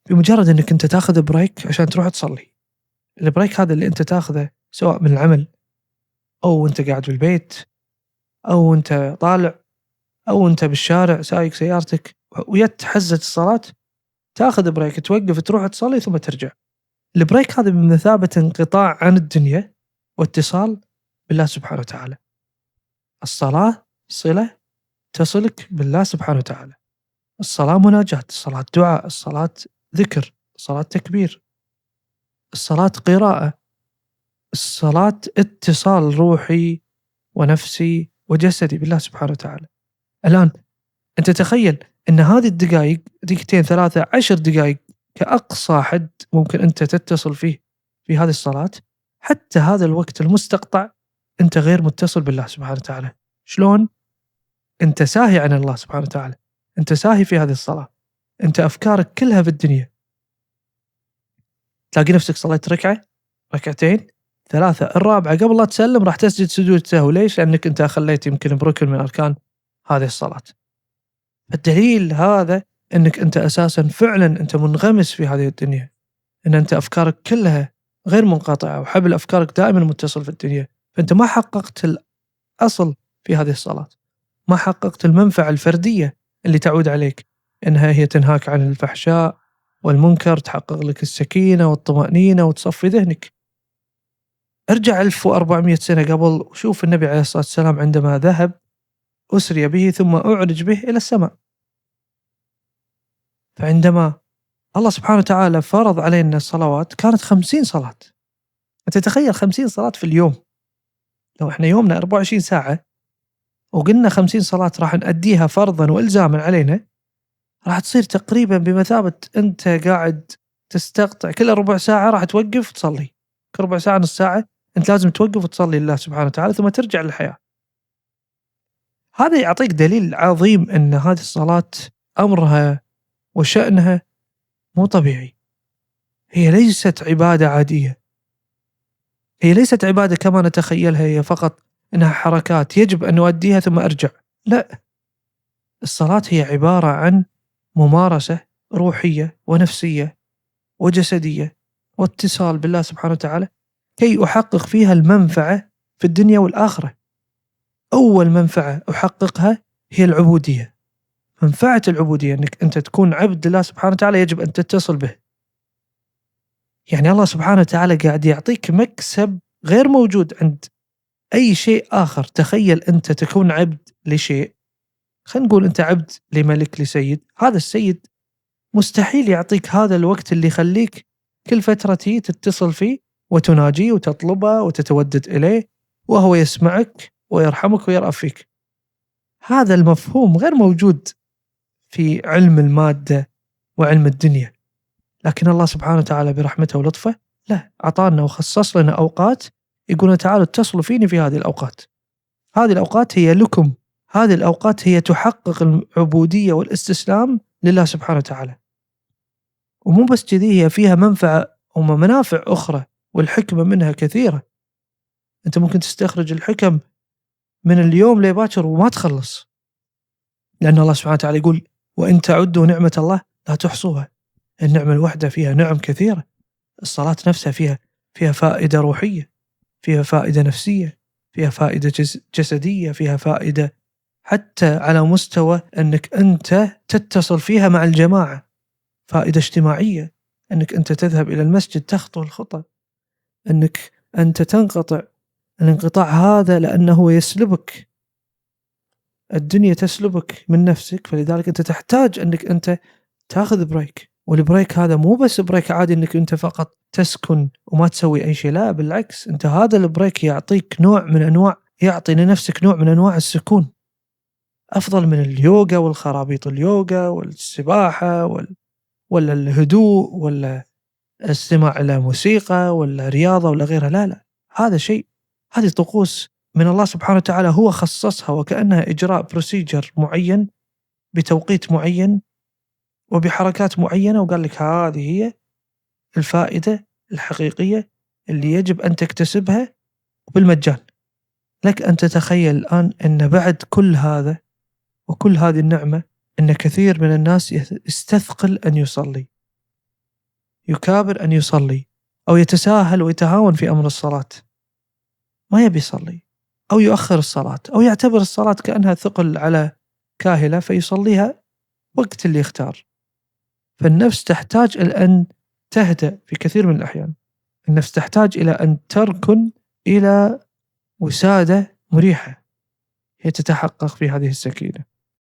بمجرد أنك أنت تاخذ بريك عشان تروح تصلي. البريك هذا اللي أنت تاخذه سواء من العمل أو أنت قاعد بالبيت أو أنت طالع أو أنت بالشارع سايق سيارتك ويت حزة الصلاة، تاخذ بريك توقف تروح تصلي ثم ترجع. البريك هذا بمثابة انقطاع عن الدنيا واتصال بالله سبحانه وتعالى. الصلاة صلة تصلك بالله سبحانه وتعالى. الصلاة مناجاة، الصلاة دعاء، الصلاة ذكر، الصلاة تكبير، الصلاة قراءة، الصلاة اتصال روحي ونفسي وجسدي بالله سبحانه وتعالى. الآن أنت تخيل أن هذه الدقائق دقيقتين 3 10 دقائق كأقصى حد ممكن أنت تتصل فيه في هذه الصلاة، حتى هذا الوقت المستقطع أنت غير متصل بالله سبحانه وتعالى. شلون؟ أنت ساهي عن الله سبحانه وتعالى، أنت ساهي في هذه الصلاة، أنت أفكارك كلها في الدنيا. تلاقي نفسك صليت ركعة، ركعتين، 3، الرابعة قبل لا تسلم راح تسجد سجود سهو. ليش؟ لأنك أنت خليت يمكن بركن من أركان هذه الصلاة. الدليل هذا أنك أنت أساسا فعلا أنت منغمس في هذه الدنيا، أن أنت أفكارك كلها غير منقطعة وحبل أفكارك دائما متصل في الدنيا. فأنت ما حققت الأصل في هذه الصلاة، ما حققت المنفعة الفردية اللي تعود عليك، أنها هي تنهاك عن الفحشاء والمنكر، تحقق لك السكينة والطمأنينة وتصفي ذهنك. ارجع 1400 سنة قبل وشوف النبي عليه الصلاة والسلام عندما ذهب أسري به ثم أعرج به إلى السماء. فعندما الله سبحانه وتعالى فرض علينا الصلوات كانت 50 صلاة. أنت تتخيل 50 صلاة في اليوم؟ لو إحنا يومنا 24 ساعة وقلنا 50 صلاة راح نأديها فرضا وإلزاما علينا، راح تصير تقريبا بمثابة أنت قاعد تستقطع كل ربع ساعة راح توقف تصلي، كل ربع ساعة نص ساعة أنت لازم توقف وتصلي لله سبحانه وتعالى ثم ترجع للحياة. هذا يعطيك دليل عظيم أن هذه الصلاة أمرها وشأنها مو طبيعي. هي ليست عبادة عادية، هي ليست عبادة كما نتخيلها، هي فقط أنها حركات يجب أن نؤديها ثم أرجع. لا، الصلاة هي عبارة عن ممارسة روحية ونفسية وجسدية واتصال بالله سبحانه وتعالى كي أحقق فيها المنفعة في الدنيا والآخرة. أول منفعة أحققها هي العبودية. منفعة العبودية أنك أنت تكون عبد لله سبحانه وتعالى يجب أن تتصل به. يعني الله سبحانه وتعالى قاعد يعطيك مكسب غير موجود عند أي شيء آخر. تخيل أنت تكون عبد لشيء، خلينا نقول أنت عبد لملك لسيد، هذا السيد مستحيل يعطيك هذا الوقت اللي يخليك كل فترة تتصل فيه وتناجيه وتطلبه وتتودد إليه وهو يسمعك ويرحمك ويرأف فيك. هذا المفهوم غير موجود في علم المادة وعلم الدنيا. لكن الله سبحانه وتعالى برحمته ولطفه لا، أعطانا وخصص لنا أوقات يقولون تعالوا اتصلوا فيني في هذه الأوقات. هذه الأوقات هي لكم، هذه الأوقات هي تحقق العبودية والاستسلام لله سبحانه وتعالى. ومو بس كذي، هي فيها منفعة ومنافع أخرى والحكمة منها كثيرة. أنت ممكن تستخرج الحكم من اليوم لباكر وما تخلص، لأن الله سبحانه وتعالى يقول وإن تعدوا نعمة الله لا تحصوها. النعمة الواحدة فيها نعم كثيرة. الصلاة نفسها فيها فائدة روحية، فيها فائدة نفسية، فيها فائدة جسدية، فيها فائدة حتى على مستوى أنك أنت تتصل فيها مع الجماعة، فائدة اجتماعية، أنك أنت تذهب إلى المسجد تخطو الخطى، أنك أنت تنقطع الانقطاع هذا لأنه يسلبك الدنيا، تسلبك من نفسك، فلذلك أنت تحتاج أنك أنت تاخذ بريك. والبريك هذا مو بس بريك عادي أنك أنت فقط تسكن وما تسوي أي شيء، لا بالعكس، أنت هذا البريك يعطيك نوع من أنواع، يعطي لنفسك نوع من أنواع السكون أفضل من اليوغا والخرابيط اليوغا والسباحة ولا الهدوء ولا الاستماع إلى موسيقى ولا رياضة ولا غيرها. لا، هذا شيء، هذه طقوس من الله سبحانه وتعالى، هو خصصها وكأنها إجراء بروسيجر معين بتوقيت معين وبحركات معينة، وقال لك هذه هي الفائدة الحقيقية اللي يجب أن تكتسبها بالمجان. لك أن تتخيل الآن أن بعد كل هذا وكل هذه النعمة أن كثير من الناس يستثقل أن يصلي. يكابر أن يصلي أو يتساهل ويتهاون في أمر الصلاة، ما يبي يصلي أو يؤخر الصلاة أو يعتبر الصلاة كأنها ثقل على كاهلة فيصليها وقت اللي يختار. فالنفس تحتاج إلى أن تهدأ في كثير من الأحيان، النفس تحتاج إلى أن تركن إلى وسادة مريحة هي تتحقق في هذه السكينة.